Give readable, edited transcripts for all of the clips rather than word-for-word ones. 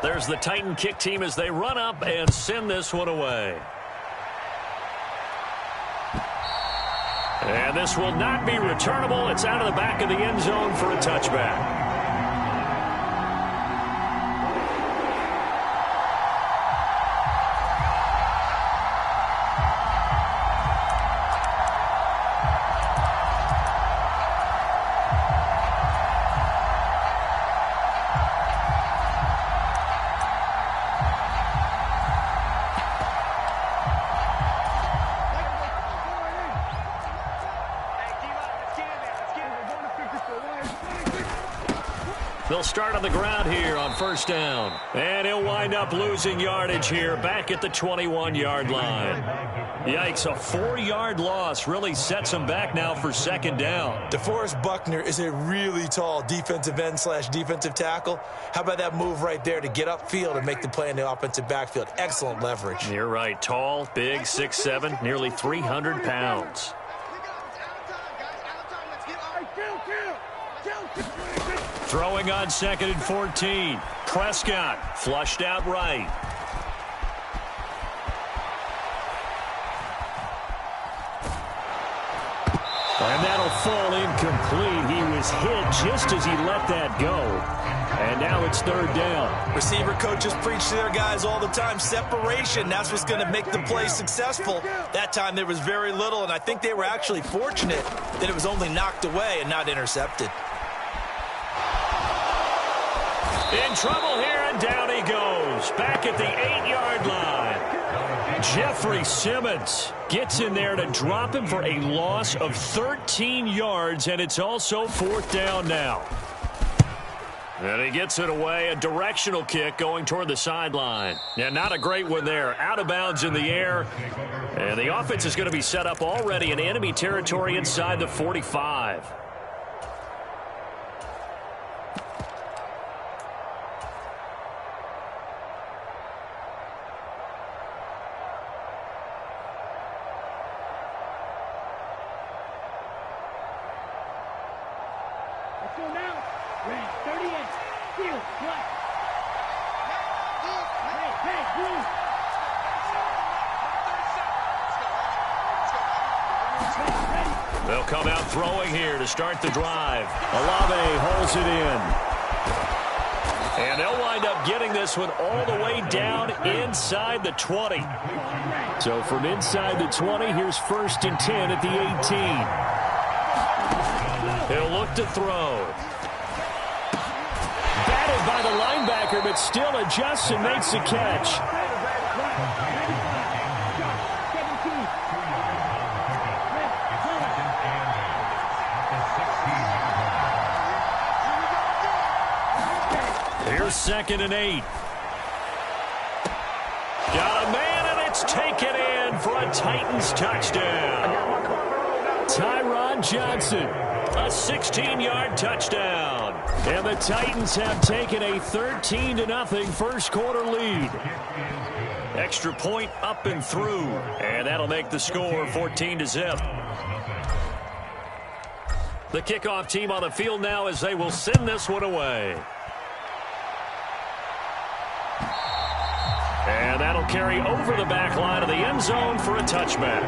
There's the Titan kick team as they run up and send this one away. And this will not be returnable. It's out of the back of the end zone for a touchback. They'll start on the ground here on first down. And he'll wind up losing yardage here back at the 21-yard line. Yikes, a 4-yard loss really sets him back now for second down. DeForest Buckner is a really tall defensive end / defensive tackle. How about that move right there to get upfield and make the play in the offensive backfield? Excellent leverage. You're right. Tall, big, 6'7", nearly 300 pounds. Throwing on 2nd and 14. Prescott flushed out right. And that'll fall incomplete. He was hit just as he let that go. And now it's third down. Receiver coaches preach to their guys all the time. Separation, that's what's going to make the play successful. That time there was very little, and I think they were actually fortunate that it was only knocked away and not intercepted. In trouble here, and down he goes. Back at the 8-yard line. Jeffrey Simmons gets in there to drop him for a loss of 13 yards, and it's also fourth down now. And he gets it away, a directional kick going toward the sideline. Yeah, not a great one there. Out of bounds in the air. And the offense is going to be set up already in enemy territory inside the 45. They'll come out throwing here to start the drive. Olave holds it in. And they'll wind up getting this one all the way down inside the 20. So from inside the 20, here's 1st and 10 at the 18. He'll look to throw. Batted by the linebacker, but still adjusts and makes the catch. Here's 2nd and 8. Got a man, and it's taken in for a Titans touchdown. Tyron Johnson, a 16-yard touchdown. And the Titans have taken a 13-0 first quarter lead. Extra point up and through, and that'll make the score 14-0. The kickoff team on the field now as they will send this one away. And that'll carry over the back line of the end zone for a touchback.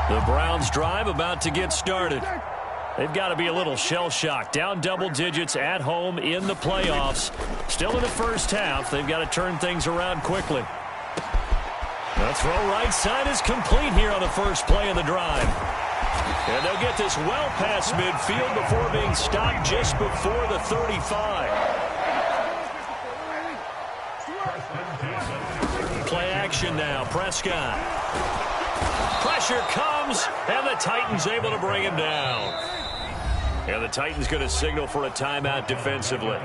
The Browns drive about to get started. They've got to be a little shell-shocked. Down double digits at home in the playoffs. Still in the first half. They've got to turn things around quickly. The throw right side is complete here on the first play of the drive. And they'll get this well past midfield before being stopped just before the 35. Play action now. Prescott. Pressure comes, and the Titans able to bring him down. And the Titans going to signal for a timeout defensively.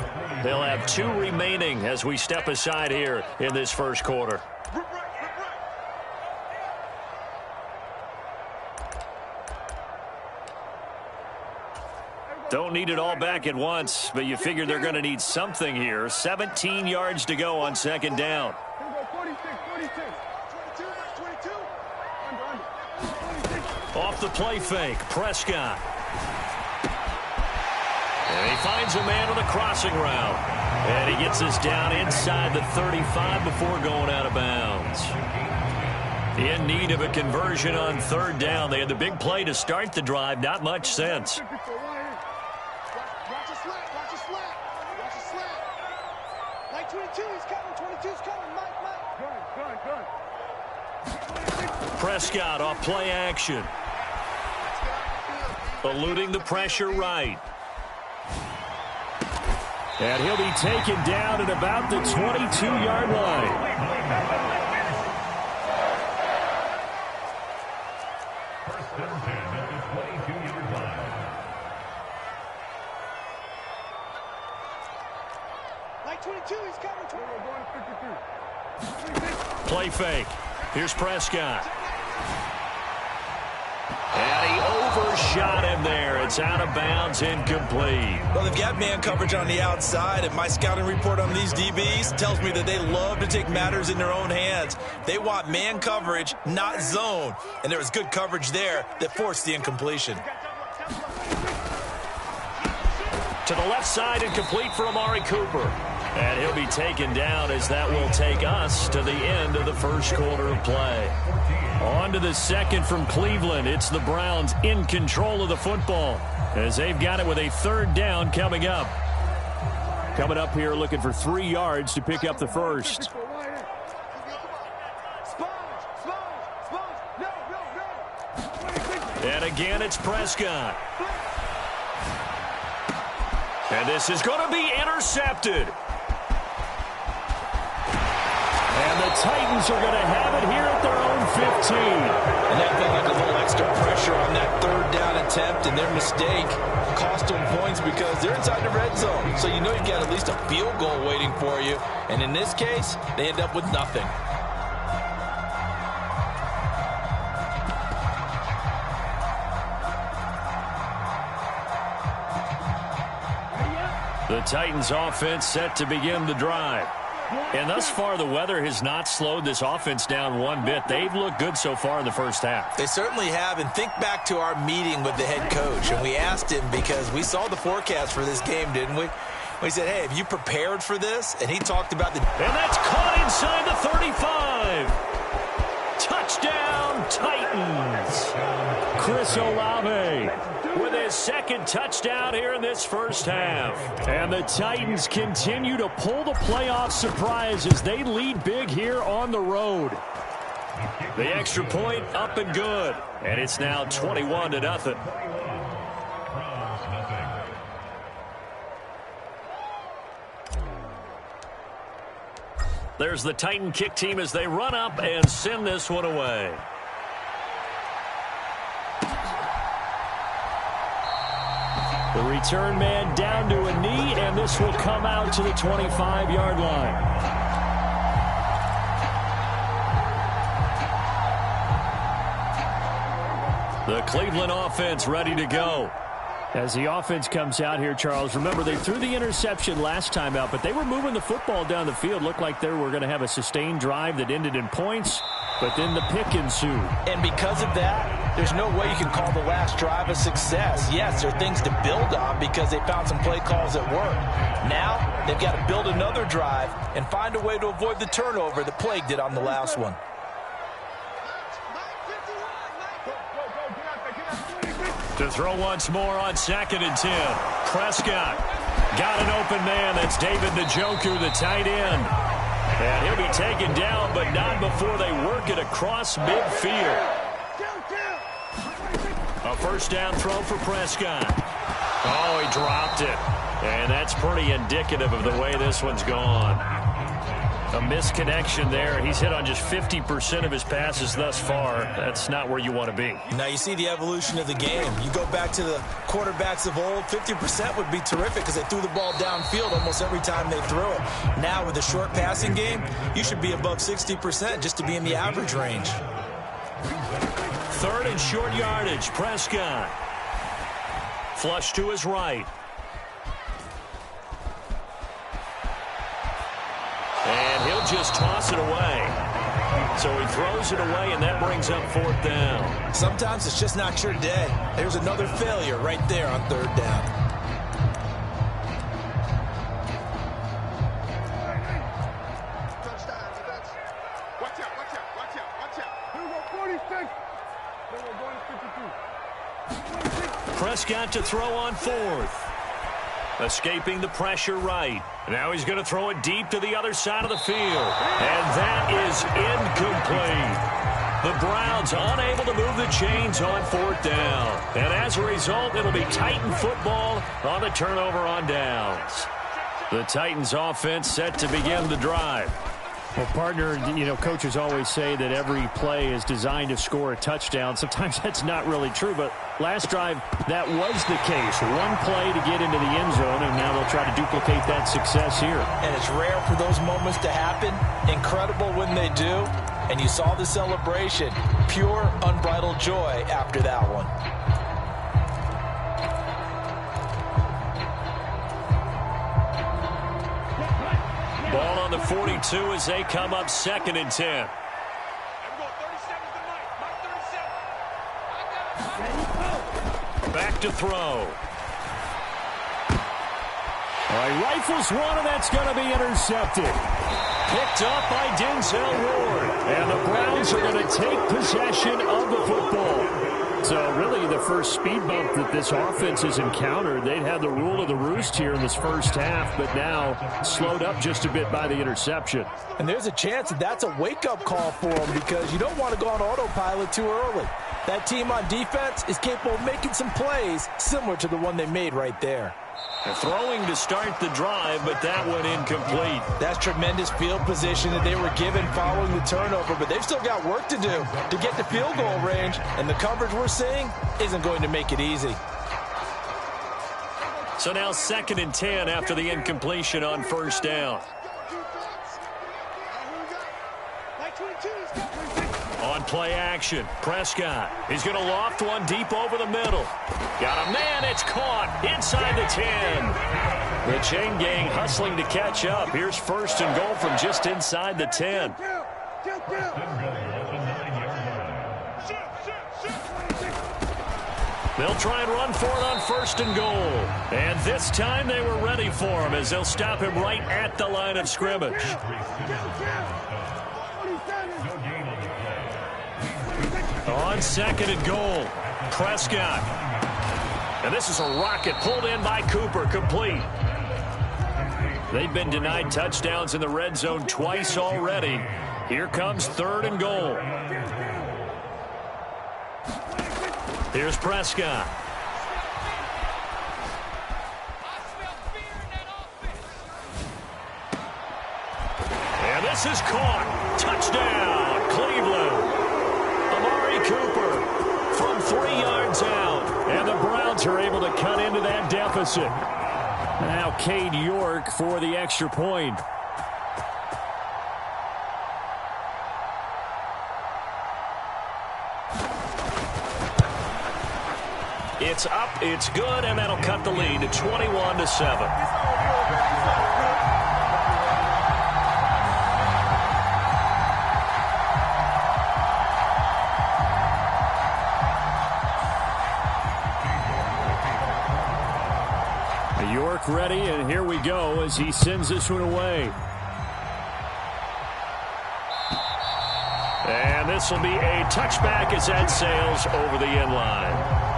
They'll have 2 remaining as we step aside here in this first quarter. Don't need it all back at once, but you figure they're going to need something here. 17 yards to go on second down. Off the play fake, Prescott. And he finds a man on the crossing route. And he gets us down inside the 35 before going out of bounds. In need of a conversion on third down. They had the big play to start the drive. Not much sense. Prescott off play action. Eluding the pressure right. And he'll be taken down at about the 22-yard line. Play fake. Here's Prescott. And he overshot him there. It's out of bounds, incomplete. Well, they've got man coverage on the outside, and my scouting report on these DBs tells me that they love to take matters in their own hands. They want man coverage, not zone. And there was good coverage there that forced the incompletion. To the left side, incomplete for Amari Cooper. And he'll be taken down as that will take us to the end of the first quarter of play. On to the second from Cleveland. It's the Browns in control of the football as they've got it with a third down coming up. Coming up here looking for 3 yards to pick up the first. And again, it's Prescott. And this is going to be intercepted. And the Titans are going to have it here at their own 15. And that felt like a little extra pressure on that third down attempt, and their mistake cost them points because they're inside the red zone. So you know you've got at least a field goal waiting for you. And in this case, they end up with nothing. The Titans offense set to begin the drive. And thus far, the weather has not slowed this offense down one bit. They've looked good so far in the first half. They certainly have. And think back to our meeting with the head coach. And we asked him because we saw the forecast for this game, didn't we? We said, hey, have you prepared for this? And he talked about the... And that's caught inside the 35. Touchdown, Titans. Chris Olave with his second touchdown here in this first half. And the Titans continue to pull the playoff surprise as they lead big here on the road. The extra point up and good. And it's now 21-0. There's the Titan kick team as they run up and send this one away. The return man down to a knee, and this will come out to the 25-yard line. The Cleveland offense ready to go. As the offense comes out here, Charles, remember they threw the interception last time out, but they were moving the football down the field. Looked like they were going to have a sustained drive that ended in points, but then the pick ensued. And because of that, there's no way you can call the last drive a success. Yes, there are things to build on because they found some play calls that work. Now, they've got to build another drive and find a way to avoid the turnover that plagued it on the last one. To throw once more on 2nd and 10. Prescott got an open man. That's David Njoku, the tight end. And he'll be taken down, but not before they work it across midfield. A first down throw for Prescott. Oh, he dropped it. And that's pretty indicative of the way this one's gone. A misconnection there. He's hit on just 50% of his passes thus far. That's not where you want to be. Now you see the evolution of the game. You go back to the quarterbacks of old, 50% would be terrific because they threw the ball downfield almost every time they threw it. Now with a short passing game, you should be above 60% just to be in the average range. Third and short yardage, Prescott. Flush to his right. And he'll just toss it away. So he throws it away, and that brings up 4th down. Sometimes it's just not your day. There's another failure right there on 3rd down. Prescott to throw on 4th. Escaping the pressure right. Now he's going to throw it deep to the other side of the field. And that is incomplete. The Browns unable to move the chains on 4th down. And as a result, it'll be Titan football on the turnover on downs. The Titans offense set to begin the drive. Well, partner, coaches always say that every play is designed to score a touchdown. Sometimes that's not really true, but last drive, that was the case. One play to get into the end zone, and now they'll try to duplicate that success here. And it's rare for those moments to happen. Incredible when they do. And you saw the celebration. Pure, unbridled joy after that one. Ball on the 42 as they come up 2nd and 10. Back to throw. He rifles one, and that's going to be intercepted. Picked up by Denzel Ward. And the Browns are going to take possession of the football. So really the first speed bump that this offense has encountered. They'd had the rule of the roost here in this first half, but now slowed up just a bit by the interception. And there's a chance that that's a wake-up call for them because you don't want to go on autopilot too early. That team on defense is capable of making some plays similar to the one they made right there. They're throwing to start the drive, but that one incomplete. That's tremendous field position that they were given following the turnover, but they've still got work to do to get to field goal range, and the coverage we're seeing isn't going to make it easy. So now 2nd and 10 after the incompletion on 1st down. On play action, Prescott. He's going to loft one deep over the middle. Got a man, it's caught inside the 10. The chain gang hustling to catch up. Here's 1st and goal from just inside the 10. They'll try and run for it on 1st and goal. And this time they were ready for him as they'll stop him right at the line of scrimmage. On 2nd and goal, Prescott. And this is a rocket pulled in by Cooper, complete. They've been denied touchdowns in the red zone twice already. Here comes 3rd and goal. Here's Prescott. And this is caught. Touchdown, Cleveland. Cooper from 3 yards out, and the Browns are able to cut into that deficit. Now Cade York for the extra point. It's up, it's good, and that'll cut the lead to 21-7. York ready, and here we go as he sends this one away. And this will be a touchback as that sails over the end line.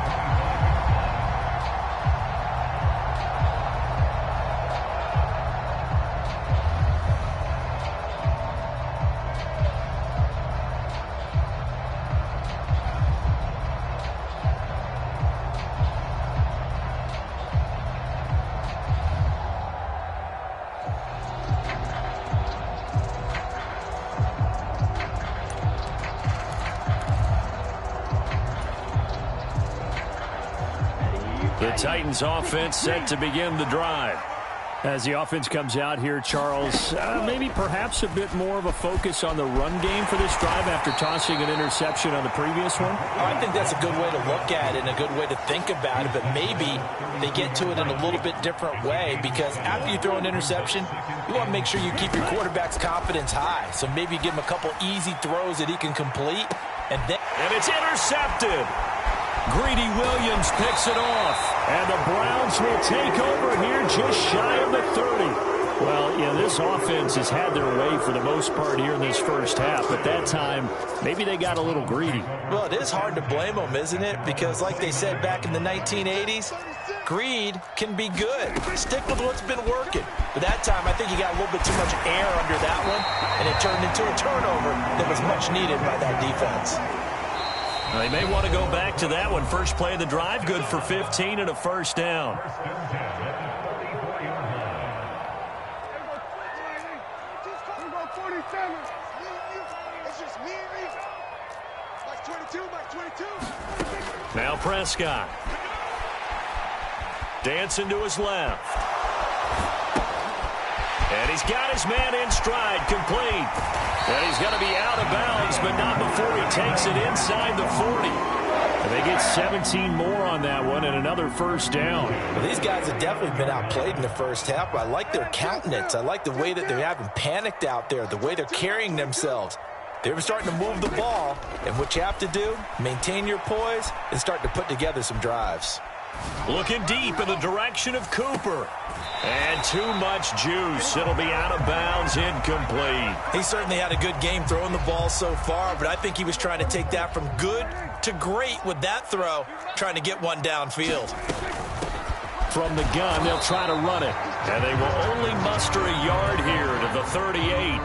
The Titans offense set to begin the drive. As the offense comes out here, Charles, maybe perhaps a bit more of a focus on the run game for this drive after tossing an interception on the previous one? I think that's a good way to look at it and a good way to think about it, but maybe they get to it in a little bit different way, because after you throw an interception, you want to make sure you keep your quarterback's confidence high. So maybe give him a couple easy throws that he can complete, and it's intercepted. Greedy Williams picks it off, and the Browns will take over here just shy of the 30. Well, yeah, this offense has had their way for the most part here in this first half, but that time, maybe they got a little greedy. Well, it is hard to blame them, isn't it? Because like they said back in the 1980s, greed can be good. Stick with what's been working. But that time, I think you got a little bit too much air under that one, and it turned into a turnover that was much needed by that defense. They may want to go back to that one. First play of the drive, good for 15 and a first down. Now Prescott. Dancing to his left. And he's got his man in stride, complete. And he's going to be out of bounds, but not before he takes it inside the 40. And they get 17 more on that one and another first down. Well, these guys have definitely been outplayed in the first half. I like their countenance. I like the way that they haven't panicked out there, the way they're carrying themselves. They're starting to move the ball, and what you have to do, maintain your poise and start to put together some drives. Looking deep in the direction of Cooper. And too much juice. It'll be out of bounds, incomplete. He certainly had a good game throwing the ball so far, but I think he was trying to take that from good to great with that throw, trying to get one downfield. From the gun, they'll try to run it. And they will only muster a yard here to the 38.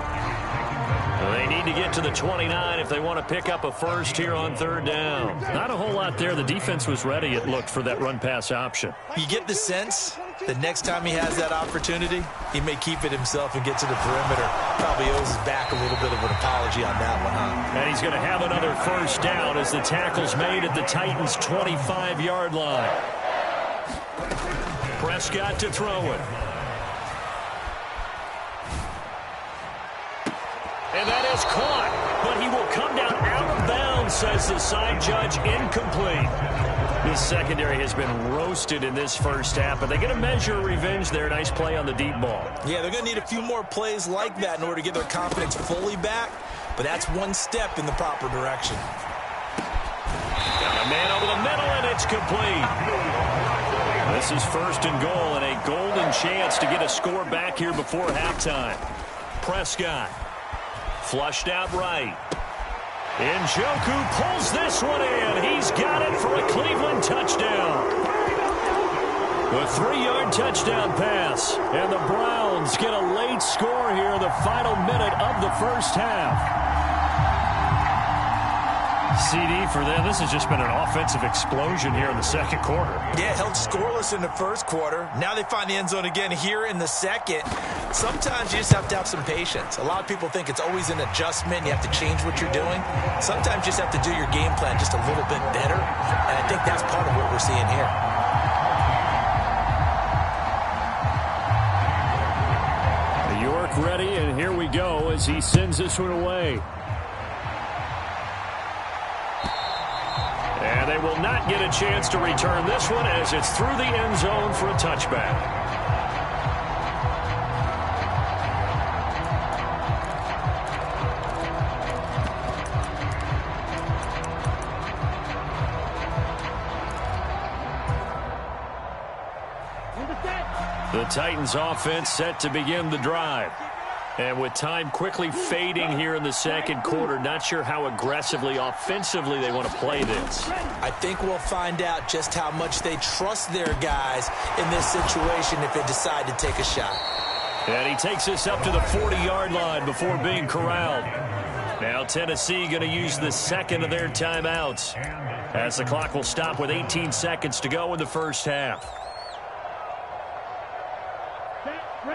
They need to get to the 29 if they want to pick up a first here on third down. Not a whole lot there. The defense was ready, it looked, for that run-pass option. You get the sense that next time he has that opportunity, he may keep it himself and get to the perimeter. Probably owes his back a little bit of an apology on that one, huh? And he's going to have another first down as the tackle's made at the Titans' 25-yard line. Prescott to throw it. And that is caught, but he will come down out of bounds, says the side judge, incomplete. This secondary has been roasted in this first half, but they get a measure of revenge there. Nice play on the deep ball. Yeah, they're going to need a few more plays like that in order to get their confidence fully back, but that's one step in the proper direction. Got a man over the middle, and it's complete. This is first and goal, and a golden chance to get a score back here before halftime. Prescott. Flushed out right. Njoku pulls this one in. He's got it for a Cleveland touchdown. A 3-yard touchdown pass. And the Browns get a late score here in the final minute of the first half. CD for them. This has just been an offensive explosion here in the second quarter. Yeah, held scoreless in the first quarter. Now they find the end zone again here in the second. Sometimes you just have to have some patience. A lot of people think it's always an adjustment. You have to change what you're doing. Sometimes you just have to do your game plan just a little bit better. And I think that's part of what we're seeing here. York ready, and here we go as he sends this one away. And they will not get a chance to return this one as it's through the end zone for a touchback. The Titans offense set to begin the drive. And with time quickly fading here in the second quarter, not sure how aggressively, offensively they want to play this. I think we'll find out just how much they trust their guys in this situation if they decide to take a shot. And he takes us up to the 40-yard line before being corralled. Now Tennessee going to use the second of their timeouts as the clock will stop with 18 seconds to go in the first half.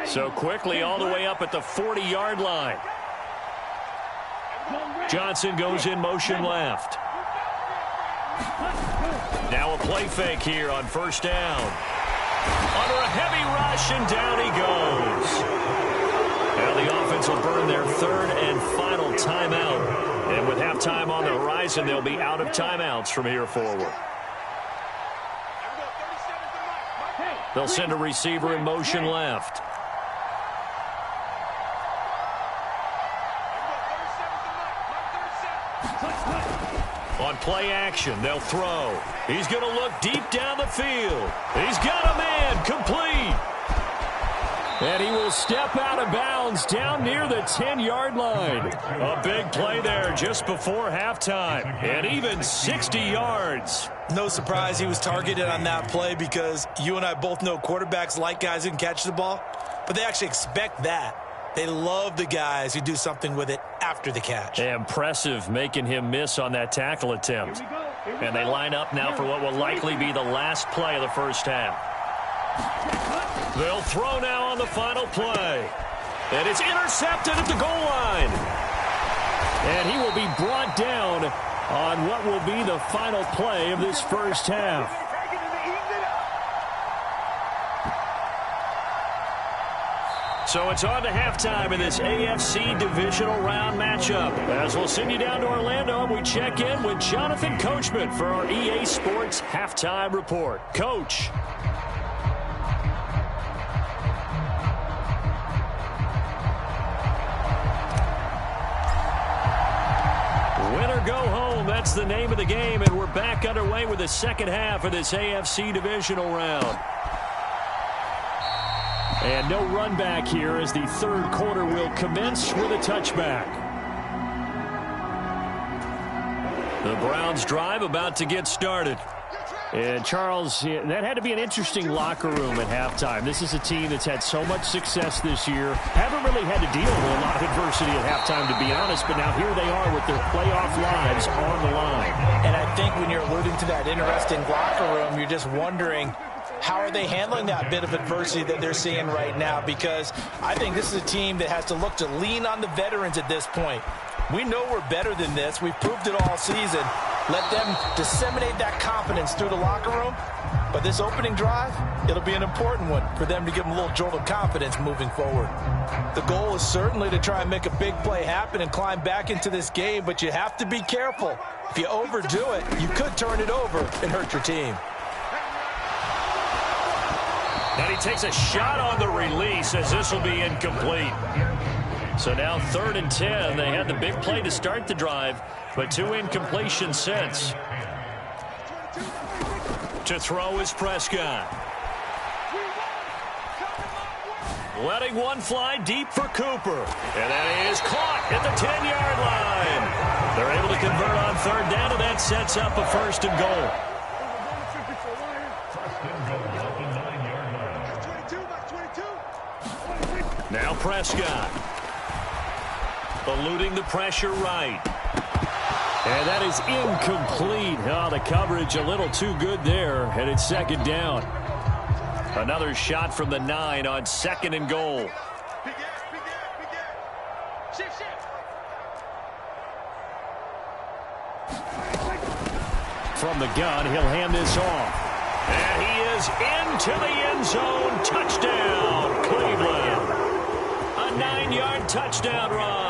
So quickly all the way up at the 40-yard line. Johnson goes in motion left. Now a play fake here on first down. Under a heavy rush, and down he goes. Now the offense will burn their third and final timeout. And with halftime on the horizon, they'll be out of timeouts from here forward. They'll send a receiver in motion left. On play action, they'll throw. He's going to look deep down the field. He's got a man, complete. And he will step out of bounds down near the 10-yard line. A big play there just before halftime. And even 60 yards. No surprise he was targeted on that play because you and I both know quarterbacks like guys who can catch the ball, but they actually expect that. They love the guys who do something with it after the catch. Impressive making him miss on that tackle attempt. And they line up now for what will likely be the last play of the first half. They'll throw now on the final play. And it's intercepted at the goal line. And he will be brought down on what will be the final play of this first half. So it's on to halftime in this AFC divisional round matchup. As we'll send you down to Orlando, we check in with Jonathan Coachman for our EA Sports Halftime Report. Coach. Win or go home, that's the name of the game, and we're back underway with the second half of this AFC divisional round. And no run back here as the third quarter will commence with a touchback. The Browns drive about to get started. And Charles, that had to be an interesting locker room at halftime. This is a team that's had so much success this year. Haven't really had to deal with a lot of adversity at halftime, to be honest. But now here they are with their playoff lives on the line. And I think when you're alluding to that interesting locker room, you're just wondering, how are they handling that bit of adversity that they're seeing right now? Because I think this is a team that has to look to lean on the veterans at this point. We know we're better than this. We've proved it all season. Let them disseminate that confidence through the locker room. But this opening drive, it'll be an important one for them to give them a little jolt of confidence moving forward. The goal is certainly to try and make a big play happen and climb back into this game, but you have to be careful. If you overdo it, you could turn it over and hurt your team. And he takes a shot on the release as this will be incomplete. So now 3rd and 10. They had the big play to start the drive, but 2 incompletions since. To throw is Prescott. Letting one fly deep for Cooper. And that is caught at the 10-yard line. They're able to convert on 3rd down, and that sets up a 1st and goal. Now Prescott. Eluding the pressure right. And that is incomplete. Oh, the coverage a little too good there, and it's 2nd down. Another shot from the 9 on 2nd and goal. From the gun, he'll hand this off. And he is into the end zone. Touchdown, Cleveland. A 9-yard touchdown run.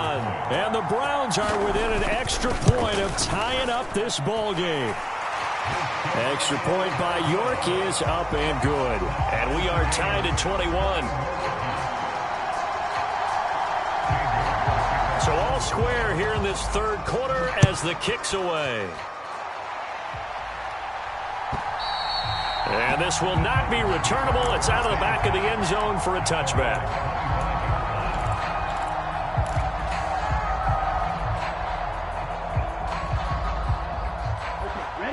And the Browns are within an extra point of tying up this ball game. Extra point by York is up and good. And we are tied at 21. So all square here in this 3rd quarter as the kick's away. And this will not be returnable. It's out of the back of the end zone for a touchback.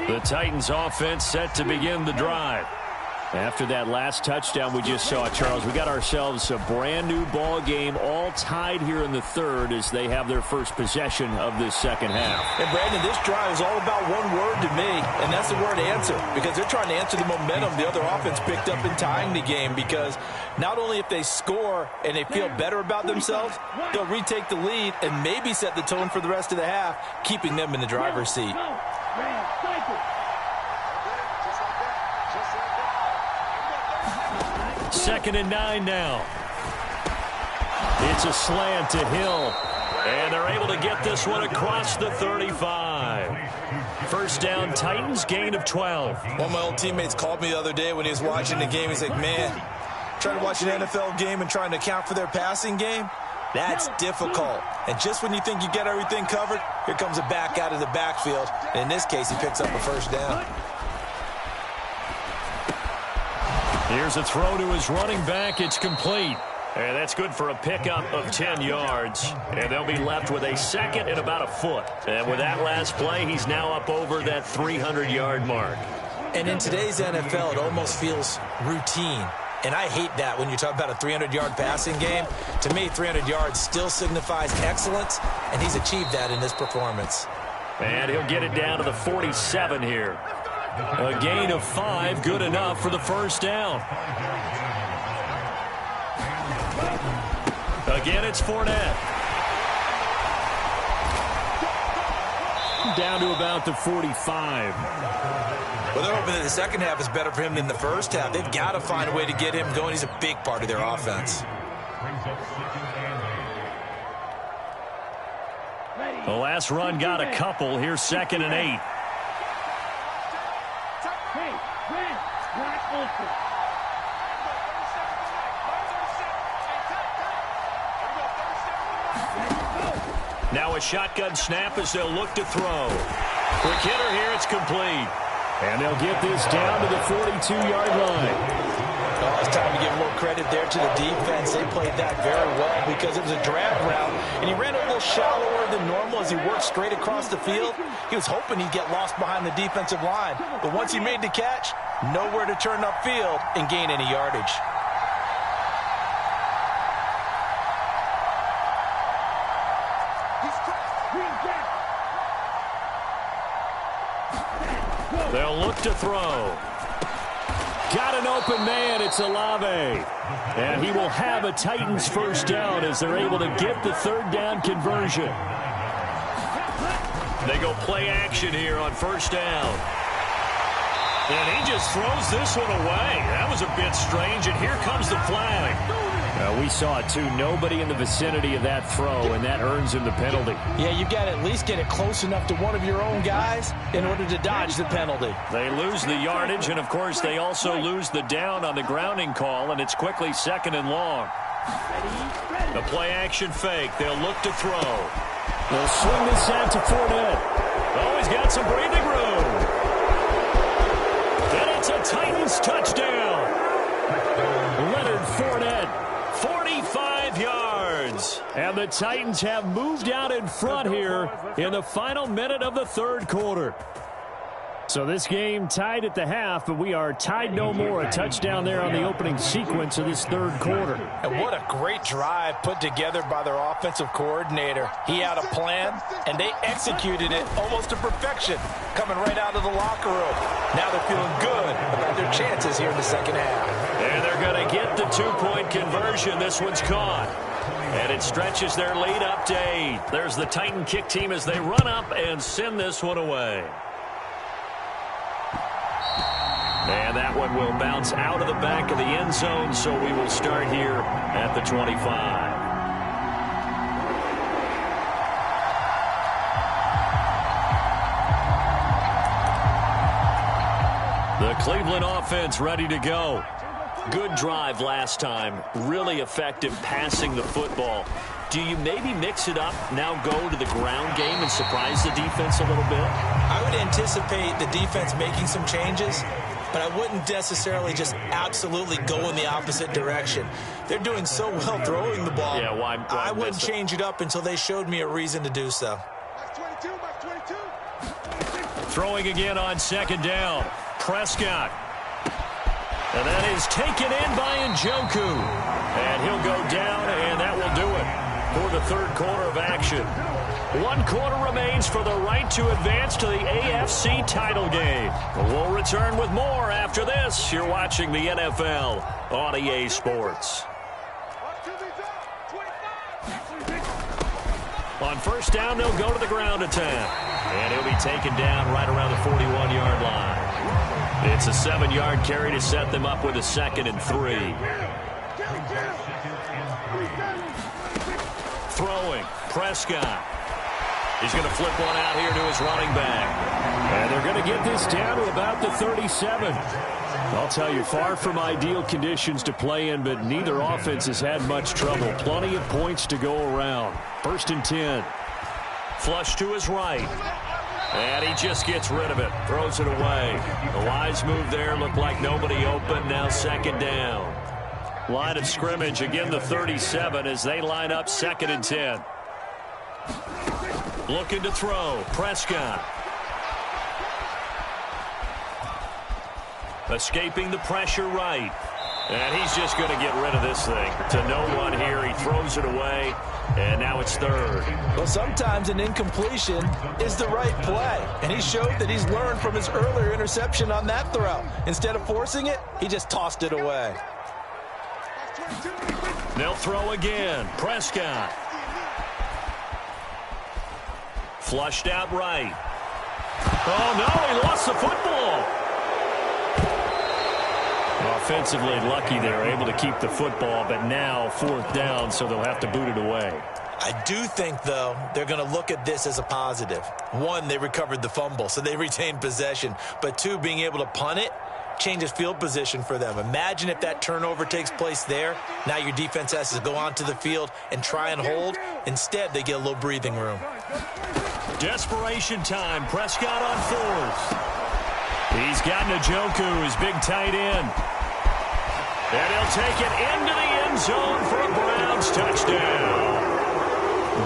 The Titans offense set to begin the drive. After that last touchdown we just saw, Charles, we got ourselves a brand new ball game, all tied here in the 3rd as they have their first possession of this 2nd half. And Brandon, this drive is all about one word to me, and that's the word answer, because they're trying to answer the momentum the other offense picked up in tying the game, because not only if they score and they feel better about themselves, they'll retake the lead and maybe set the tone for the rest of the half, keeping them in the driver's seat. 2nd and 9 now. It's a slant to Hill. And they're able to get this one across the 35. First down, Titans, gain of 12. One of my old teammates called me the other day when he was watching the game. He's like, man, trying to watch an NFL game and trying to account for their passing game, that's difficult. And just when you think you get everything covered, here comes a back out of the backfield. And in this case, he picks up a first down. Here's a throw to his running back. It's complete. And that's good for a pickup of 10 yards. And they'll be left with a second and about a foot. And with that last play, he's now up over that 300-yard mark. And in today's NFL, it almost feels routine. And I hate that when you talk about a 300-yard passing game. To me, 300 yards still signifies excellence, and he's achieved that in this performance. And he'll get it down to the 47 here. A gain of 5, good enough for the first down. Again, it's Fournette. Down to about the 45. Well, they're hoping that the second half is better for him than the first half. They've got to find a way to get him going. He's a big part of their offense. The last run got a couple. Here's 2nd and 8. Now a shotgun snap as they'll look to throw. Quick hitter here, it's complete. And they'll get this down to the 42-yard line. Oh, it's time to give more credit there to the defense. They played that very well because it was a drag route, and he ran a little shallower than normal as he worked straight across the field. He was hoping he'd get lost behind the defensive line, but once he made the catch, nowhere to turn upfield and gain any yardage. They'll look to throw. Got an open man. It's Olave. And he will have a Titans first down as they're able to get the third down conversion. They go play action here on first down. And he just throws this one away. That was a bit strange, and here comes the flag. We saw it, too. Nobody in the vicinity of that throw, and that earns him the penalty. Yeah, you've got to at least get it close enough to one of your own guys in order to dodge the penalty. They lose the yardage, and, of course, they also lose the down on the grounding call, and it's quickly 2nd and long. The play-action fake. They'll look to throw. They'll swing this out to Fournette. Oh, he's got some breathing room. And it's a Titans touchdown. Leonard Fournette. 45 yards. And the Titans have moved out in front here in the final minute of the third quarter. So this game tied at the half, but we are tied no more. A touchdown there on the opening sequence of this third quarter. And what a great drive put together by their offensive coordinator. He had a plan, and they executed it almost to perfection, coming right out of the locker room. Now they're feeling good about their chances here in the second half. And they're going to get the two-point conversion. This one's caught. And it stretches their lead up to 8. There's the Titan kick team as they run up and send this one away. And that one will bounce out of the back of the end zone, so we will start here at the 25. The Cleveland offense ready to go. Good drive last time. Really effective passing the football. Do you maybe mix it up, now go to the ground game and surprise the defense a little bit? I would anticipate the defense making some changes, but I wouldn't necessarily just absolutely go in the opposite direction. They're doing so well throwing the ball. Yeah, why I wouldn't change it up until they showed me a reason to do so. Throwing again on second down. Prescott. And that is taken in by Njoku. And he'll go down, and that will do it for the third quarter of action. 1 quarter remains for the right to advance to the AFC title game. We'll return with more after this. You're watching the NFL on EA Sports. On first down, they'll go to the ground attack. And he'll be taken down right around the 41-yard line. It's a 7-yard carry to set them up with a 2nd and 3. Throwing, Prescott. He's going to flip one out here to his running back. And they're going to get this down to about the 37. I'll tell you, far from ideal conditions to play in, but neither offense has had much trouble. Plenty of points to go around. 1st and 10. Flush to his right. And he just gets rid of it. Throws it away. The wise move there. Looked like nobody open. Now 2nd down. Line of scrimmage, again the 37 as they line up 2nd and 10. Looking to throw. Prescott. Escaping the pressure right. And he's just going to get rid of this thing. To no one here. He throws it away. And now it's 3rd. Well, sometimes an incompletion is the right play. And he showed that he's learned from his earlier interception on that throw. Instead of forcing it, he just tossed it away. They'll throw again. Prescott. Flushed out right. Oh, no, he lost the football. Offensively lucky they're able to keep the football, but now 4th down, so they'll have to boot it away. I do think, though, they're going to look at this as a positive. 1, they recovered the fumble, so they retained possession. But 2, being able to punt it changes field position for them. Imagine if that turnover takes place there. Now your defense has to go onto the field and try and hold. Instead, they get a little breathing room. Desperation time. Prescott on 4th. He's got Njoku, his big tight end. And he'll take it into the end zone for a Browns touchdown.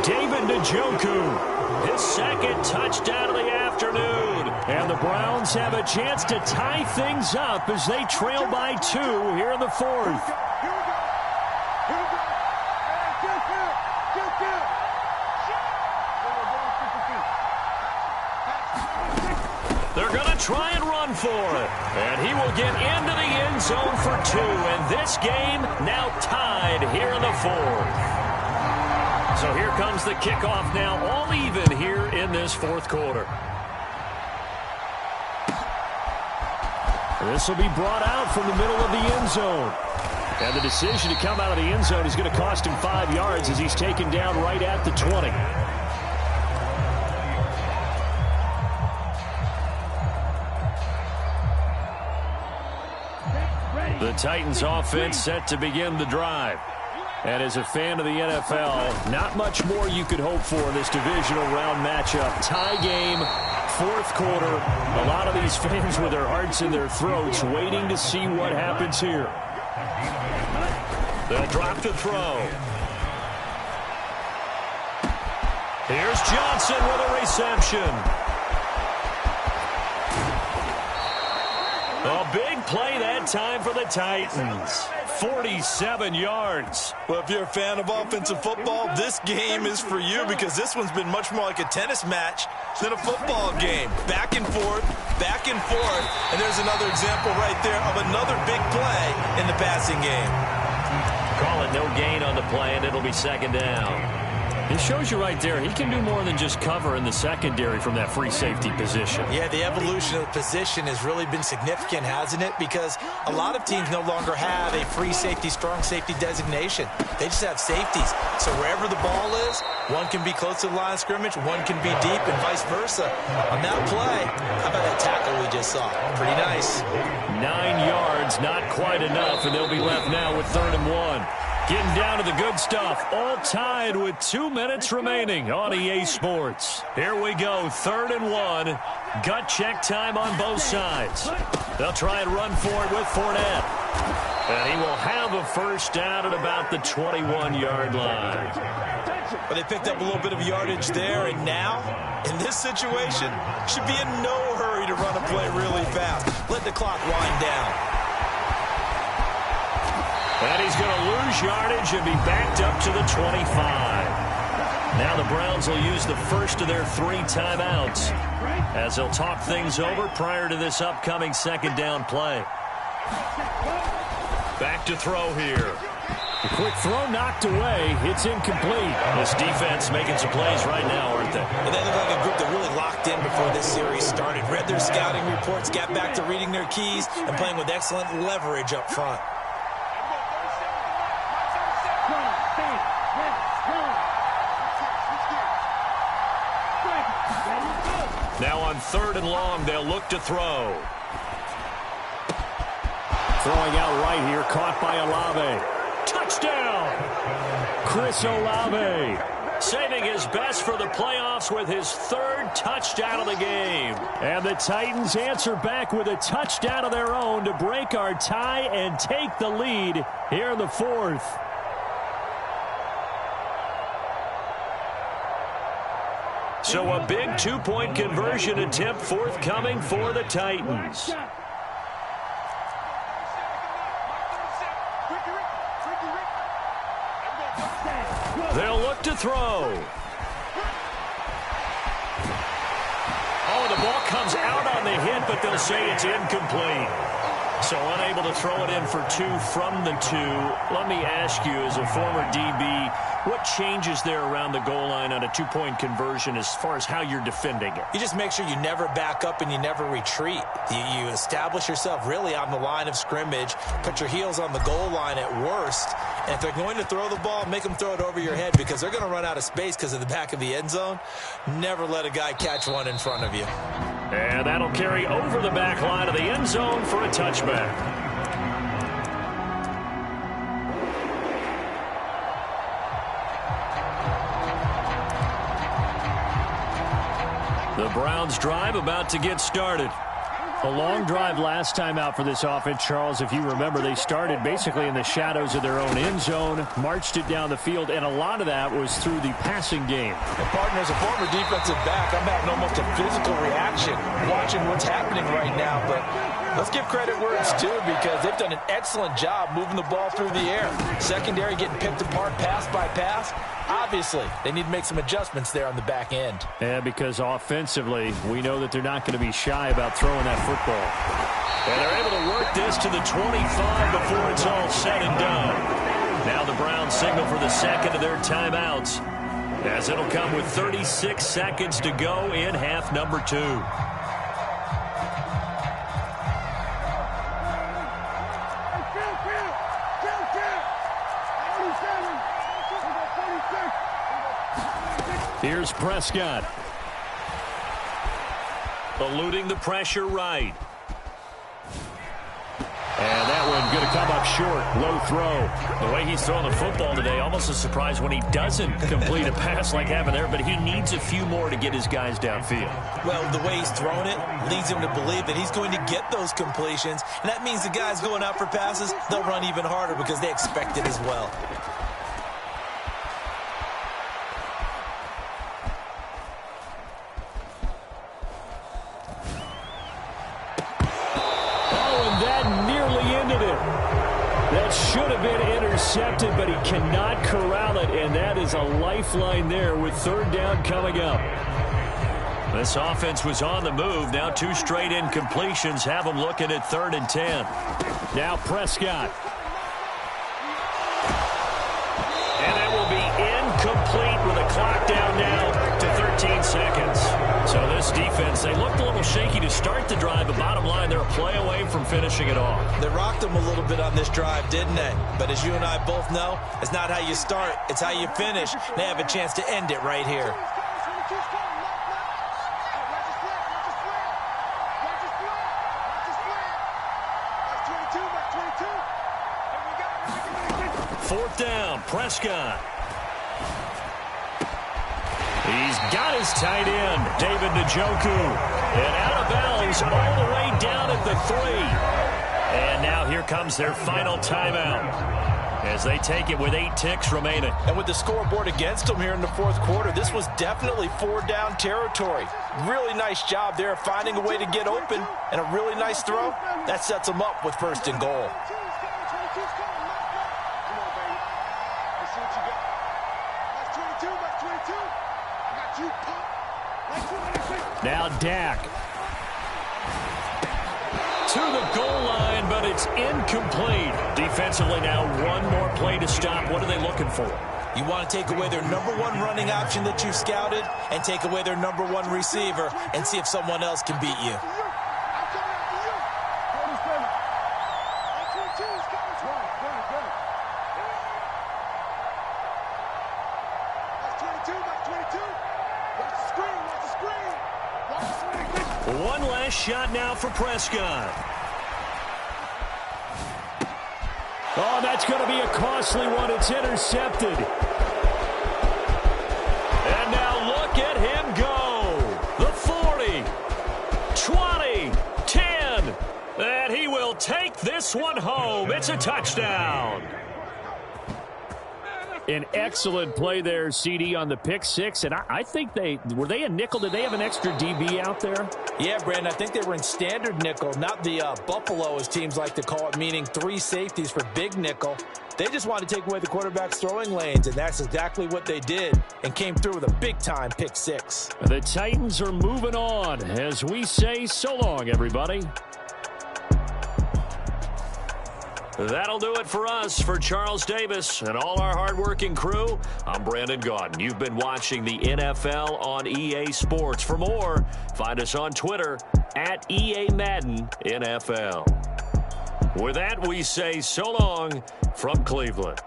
David Njoku, his 2nd touchdown of the afternoon. And the Browns have a chance to tie things up as they trail by 2 here in the 4th. They're going to try and run for it. And he will get into the end zone for 2. And this game now tied here in the 4th. So here comes the kickoff now, all even here in this 4th quarter. This will be brought out from the middle of the end zone. And the decision to come out of the end zone is going to cost him 5 yards as he's taken down right at the 20. The Titans offense set to begin the drive. And as a fan of the NFL, not much more you could hope for in this divisional round matchup. Tie game, 4th quarter. A lot of these fans with their hearts in their throats waiting to see what happens here. They'll drop to throw. Here's Johnson with a reception. A big play that time for the Titans. 47 yards. Well, if you're a fan of offensive football, this game is for you because this one's been much more like a tennis match than a football game. Back and forth, and there's another example right there of another big play in the passing game. Call it no gain on the play, and it'll be 2nd down. It shows you right there, he can do more than just cover in the secondary from that free safety position. Yeah, the evolution of the position has really been significant, hasn't it? Because a lot of teams no longer have a free safety, strong safety designation. They just have safeties. So wherever the ball is, one can be close to the line of scrimmage, one can be deep, and vice versa. On that play, how about that tackle we just saw? Pretty nice. 9 yards, not quite enough, and they'll be left now with 3rd and 1. Getting down to the good stuff, all tied with 2 minutes remaining on EA Sports. Here we go, 3rd and 1. Gut check time on both sides. They'll try and run for it with Fournette. And he will have a 1st down at about the 21-yard line. But they picked up a little bit of yardage there, and now, in this situation, should be in no hurry to run a play really fast. Let the clock wind down. And he's going to lose yardage and be backed up to the 25. Now the Browns will use the first of their 3 timeouts as they'll talk things over prior to this upcoming 2nd down play. Back to throw here. A quick throw knocked away. It's incomplete. This defense making some plays right now, aren't they? And they look like a group that really locked in before this series started. Read their scouting reports, got back to reading their keys, and playing with excellent leverage up front. Now on 3rd and long, they'll look to throw. Throwing out right here, caught by Olave. Touchdown! Chris Olave. Saving his best for the playoffs with his 3rd touchdown of the game. And the Titans answer back with a touchdown of their own to break our tie and take the lead here in the 4th. So a big 2-point conversion attempt forthcoming for the Titans. They'll look to throw. Oh, the ball comes out on the hit, but they'll say it's incomplete. So unable to throw it in for 2 from the 2. Let me ask you, as a former DB, what changes there around the goal line on a 2-point conversion as far as how you're defending it? You just make sure you never back up and you never retreat. You establish yourself really on the line of scrimmage, put your heels on the goal line at worst, and if they're going to throw the ball, make them throw it over your head because they're going to run out of space because of the back of the end zone. Never let a guy catch one in front of you. And that'll carry over the back line of the end zone for a touchback. The Browns drive about to get started. A long drive last time out for this offense, Charles. If you remember, they started basically in the shadows of their own end zone, marched it down the field, and a lot of that was through the passing game. And partner, as a former defensive back, I'm having almost a physical reaction watching what's happening right now. But let's give credit where it's due because they've done an excellent job moving the ball through the air. Secondary getting picked apart pass by pass. Obviously, they need to make some adjustments there on the back end. Yeah, because offensively, we know that they're not going to be shy about throwing that football. And they're able to work this to the 25 before it's all said and done. Now the Browns signal for the second of their timeouts, as it'll come with 36 seconds to go in half number 2. Here's Prescott. Eluding the pressure right. And that one going to come up short. Low throw. The way he's throwing the football today, almost a surprise when he doesn't complete a pass like happened there, but he needs a few more to get his guys downfield. Well, the way he's throwing it leads him to believe that he's going to get those completions, and that means the guys going out for passes, they'll run even harder because they expect it as well. That should have been intercepted, but he cannot corral it, and that is a lifeline there with 3rd down coming up. This offense was on the move. Now 2 straight incompletions have them looking at 3rd and 10. Now Prescott. And that will be incomplete with a clock down now to 13 seconds. So this defense, they looked a little shaky to start the drive, but bottom line, they're a play away from finishing it off. They rocked them a little bit on this drive, didn't they? But as you and I both know, it's not how you start, it's how you finish. They have a chance to end it right here. Fourth down, Prescott. He's got his tight end, David Njoku. And out of bounds all the way down at the 3. And now here comes their final timeout as they take it with 8 ticks remaining. And with the scoreboard against them here in the 4th quarter, this was definitely 4-down territory. Really nice job there finding a way to get open, and a really nice throw. That sets them up with 1st and goal. Now Dak. To the goal line, but but it's incomplete. Defensively now, one more play to stop. What are they looking for? You want to take away their number one running option that you've scouted and take away their number one receiver and see if someone else can beat you. One last shot now for Prescott. Oh, that's going to be a costly one. It's intercepted. And now look at him go. The 40, 20, 10. And he will take this one home. It's a touchdown. An excellent play there, CD, on the pick six. And I think were they a nickel? Did they have an extra DB out there? Yeah, Brandon, I think they were in standard nickel, not the Buffalo, as teams like to call it, meaning 3 safeties for big nickel. They just wanted to take away the quarterback's throwing lanes, and that's exactly what they did and came through with a big-time pick six. The Titans are moving on as we say so long, everybody. That'll do it for us. For Charles Davis and all our hardworking crew, I'm Brandon Gaudin. You've been watching the NFL on EA Sports. For more, find us on Twitter at EA Madden NFL. With that, we say so long from Cleveland.